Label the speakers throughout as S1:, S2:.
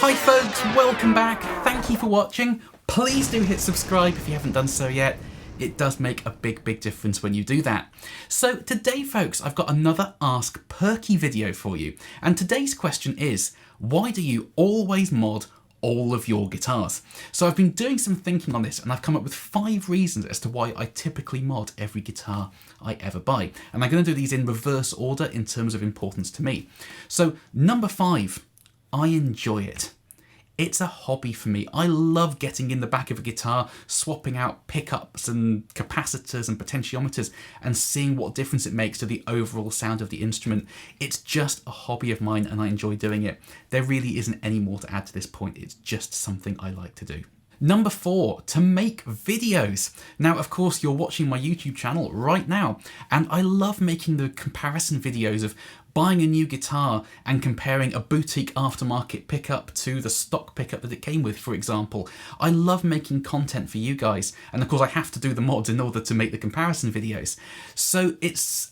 S1: Hi folks, welcome back. Thank you for watching. Please do hit subscribe if you haven't done so yet. It does make a big difference when you do that. So today folks, I've got another Ask Perky video for you. And today's question is, why do you always mod all of your guitars? So I've been doing some thinking on this and I've come up with 5 reasons as to why I typically mod every guitar I ever buy. And I'm going to do these in reverse order in terms of importance to me. So number 5, I enjoy it. It's a hobby for me. I love getting in the back of a guitar, swapping out pickups and capacitors and potentiometers and seeing what difference it makes to the overall sound of the instrument. It's just a hobby of mine and I enjoy doing it. There really isn't any more to add to this point. It's just something I like to do. Number 4, to make videos. Now, of course, you're watching my YouTube channel right now, and I love making the comparison videos of buying a new guitar and comparing a boutique aftermarket pickup to the stock pickup that it came with, for example. I love making content for you guys, and of course I have to do the mods in order to make the comparison videos. So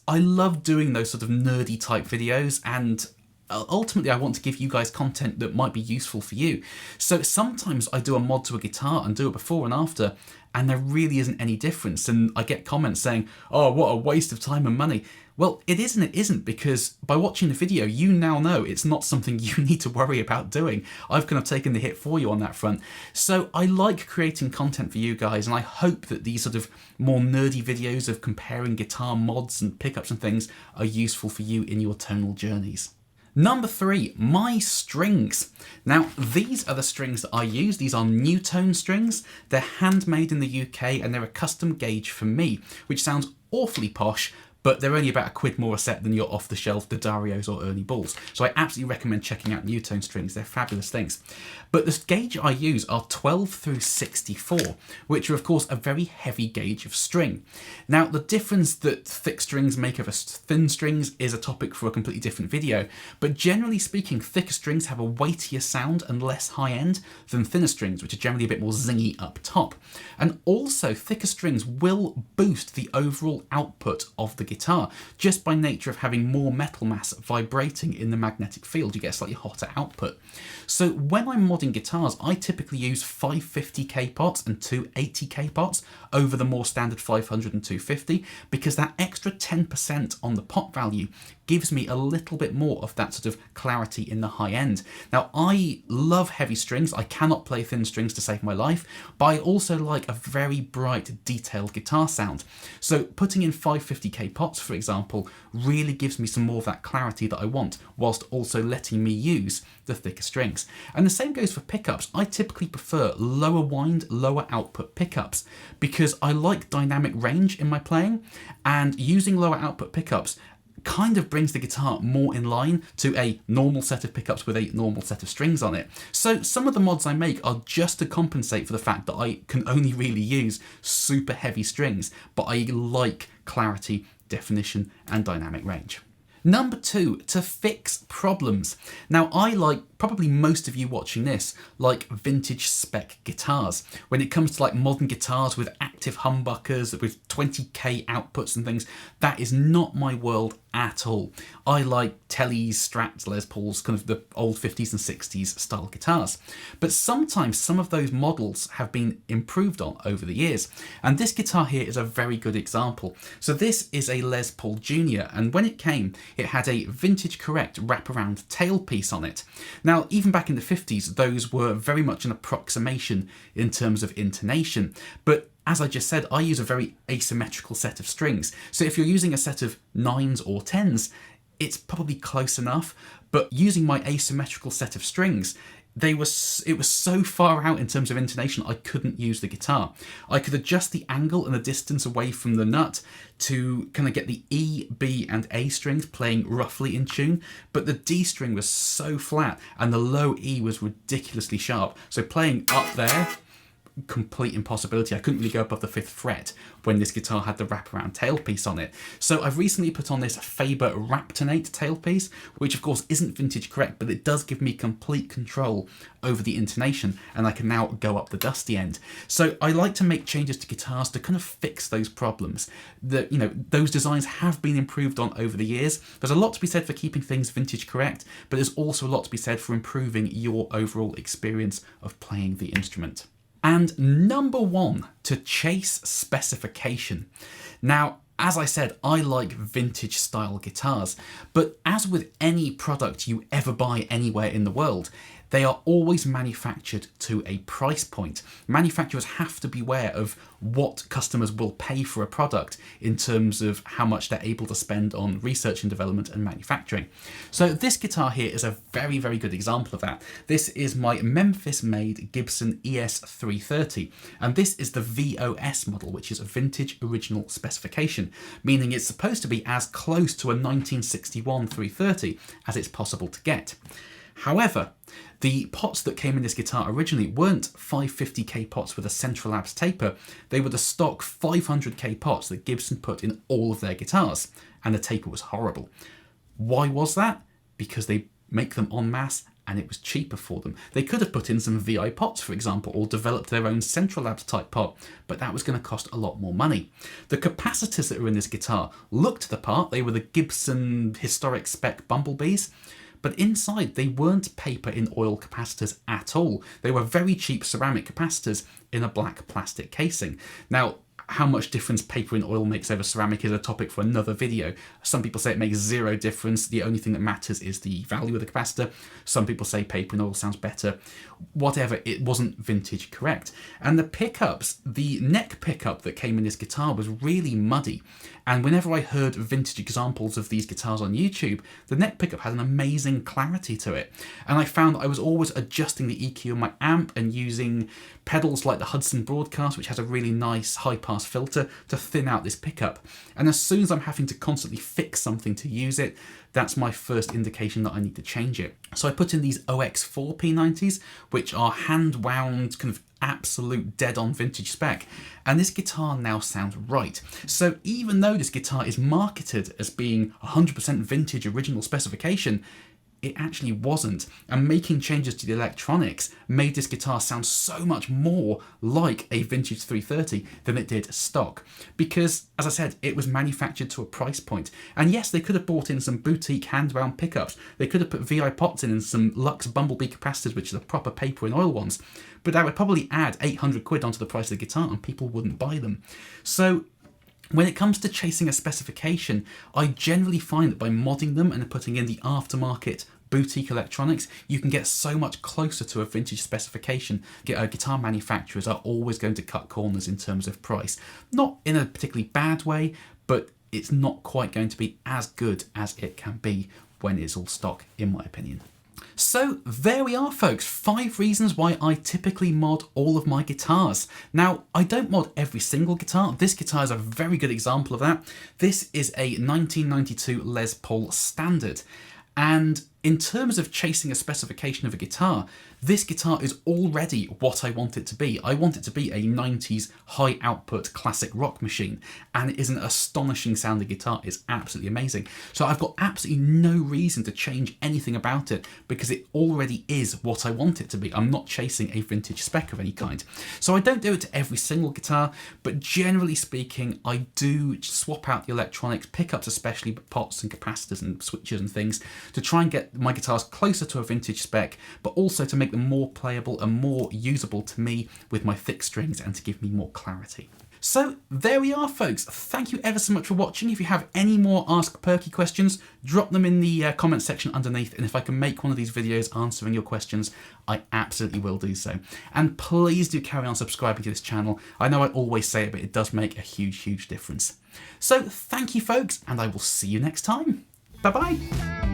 S1: I love doing those sort of nerdy type videos, and ultimately I want to give you guys content that might be useful for you. So sometimes I do a mod to a guitar and do it before and after, and there really isn't any difference, and I get comments saying, oh, what a waste of time and money. Well, it isn't, because by watching the video you now know it's not something you need to worry about doing. I've kind of taken the hit for you on that front. So I like creating content for you guys, and I hope that these sort of more nerdy videos of comparing guitar mods and pickups and things are useful for you in your tonal journeys. Number 3, my strings. Now, these are the strings that I use. These are new tone strings. They're handmade in the UK and they're a custom gauge for me, which sounds awfully posh, but they're only about £1 more a set than your off-the-shelf D'Addarios or Ernie Balls. So I absolutely recommend checking out new tone strings. They're fabulous things. But the gauge I use are 12 through 64, which are of course a very heavy gauge of string. Now, the difference that thick strings make over thin strings is a topic for a completely different video, but generally speaking, thicker strings have a weightier sound and less high end than thinner strings, which are generally a bit more zingy up top. And also, thicker strings will boost the overall output of the guitar, just by nature of having more metal mass vibrating in the magnetic field. You get a slightly hotter output. So when I'm modding guitars, I typically use 550k pots and 280k pots over the more standard 500 and 250, because that extra 10% on the pot value gives me a little bit more of that sort of clarity in the high end. Now, I love heavy strings. I cannot play thin strings to save my life, but I also like a very bright, detailed guitar sound. So putting in 550k pots, for example, really gives me some more of that clarity that I want, whilst also letting me use the thicker strings. And the same goes for pickups. I typically prefer lower wind, lower output pickups, because I like dynamic range in my playing, and using lower output pickups kind of brings the guitar more in line to a normal set of pickups with a normal set of strings on it. So some of the mods I make are just to compensate for the fact that I can only really use super heavy strings, but I like clarity, definition and dynamic range. Number 2, to fix problems. Now, I, like probably most of you watching this, like vintage spec guitars. When it comes to like modern guitars with active humbuckers, with 20k outputs and things, that is not my world at all. I like Tellys, Strats, Les Pauls, kind of the old 50s and 60s style guitars. But sometimes some of those models have been improved on over the years. And this guitar here is a very good example. So this is a Les Paul Jr. and when it came, it had a vintage correct wraparound tailpiece on it. Now, even back in the 50s, those were very much an approximation in terms of intonation. But as I just said, I use a very asymmetrical set of strings. So if you're using a set of 9s or 10s, it's probably close enough. But using my asymmetrical set of strings, it was so far out in terms of intonation, I couldn't use the guitar. I could adjust the angle and the distance away from the nut to kind of get the E, B and A strings playing roughly in tune, but the D string was so flat and the low E was ridiculously sharp. So playing up there, complete impossibility. I couldn't really go above the 5th fret when this guitar had the wraparound tailpiece on it. So I've recently put on this Faber Raptonate tailpiece, which of course isn't vintage correct, but it does give me complete control over the intonation, and I can now go up the dusty end. So I like to make changes to guitars to kind of fix those problems. Those designs have been improved on over the years. There's a lot to be said for keeping things vintage correct, but there's also a lot to be said for improving your overall experience of playing the instrument. And number 1, to Chace Specification. Now, as I said, I like vintage style guitars, but as with any product you ever buy anywhere in the world, they are always manufactured to a price point. Manufacturers have to be aware of what customers will pay for a product in terms of how much they're able to spend on research and development and manufacturing. So this guitar here is a very, very good example of that. This is my Memphis-made Gibson ES330, and this is the VOS model, which is a Vintage Original Specification, meaning it's supposed to be as close to a 1961 330 as it's possible to get. However, the pots that came in this guitar originally weren't 550k pots with a Central Labs taper, they were the stock 500k pots that Gibson put in all of their guitars, and the taper was horrible. Why was that? Because they make them en masse and it was cheaper for them. They could have put in some VI pots, for example, or developed their own Central Labs type pot, but that was going to cost a lot more money. The capacitors that were in this guitar looked the part. They were the Gibson historic spec Bumblebees, but inside they weren't paper in oil capacitors at all. They were very cheap ceramic capacitors in a black plastic casing. Now, how much difference paper in oil makes over ceramic is a topic for another video. Some people say it makes zero difference. The only thing that matters is the value of the capacitor. Some people say paper in oil sounds better. Whatever, it wasn't vintage correct. And the pickups, the neck pickup that came in this guitar was really muddy. And whenever I heard vintage examples of these guitars on YouTube, the neck pickup had an amazing clarity to it. And I found that I was always adjusting the EQ on my amp and using pedals like the Hudson Broadcast, which has a really nice high-pass filter, to thin out this pickup. And as soon as I'm having to constantly fix something to use it, that's my first indication that I need to change it. So I put in these OX4 P90s, which are hand-wound, kind of absolute dead-on vintage spec, and this guitar now sounds right. So even though this guitar is marketed as being 100% vintage original specification, it actually wasn't, and making changes to the electronics made this guitar sound so much more like a vintage 330 than it did stock, because, as I said, it was manufactured to a price point. And yes, they could have bought in some boutique hand-wound pickups, they could have put VI pots in and some Lux Bumblebee capacitors, which are the proper paper and oil ones, but that would probably add 800 quid onto the price of the guitar and people wouldn't buy them. So when it comes to chasing a specification, I generally find that by modding them and putting in the aftermarket boutique electronics, you can get so much closer to a vintage specification. Guitar manufacturers are always going to cut corners in terms of price. Not in a particularly bad way, but it's not quite going to be as good as it can be when it's all stock, in my opinion. So there we are, folks, 5 reasons why I typically mod all of my guitars. Now, I don't mod every single guitar. This guitar is a very good example of that. This is a 1992 Les Paul Standard. And in terms of chasing a specification of a guitar, this guitar is already what I want it to be. I want it to be a 90s high output classic rock machine, and it is an astonishing sounding guitar. It's absolutely amazing. So I've got absolutely no reason to change anything about it because it already is what I want it to be. I'm not chasing a vintage spec of any kind. So I don't do it to every single guitar, but generally speaking, I do swap out the electronics, pickups especially, but pots and capacitors and switches and things, to try and get my guitars closer to a vintage spec, but also to make them more playable and more usable to me with my thick strings and to give me more clarity. So there we are, folks. Thank you ever so much for watching. If you have any more Ask Perky questions, drop them in the comment section underneath, and if I can make one of these videos answering your questions, I absolutely will do so. And please do carry on subscribing to this channel. I know I always say it, but it does make a huge, huge difference. So thank you, folks, and I will see you next time. Bye-bye.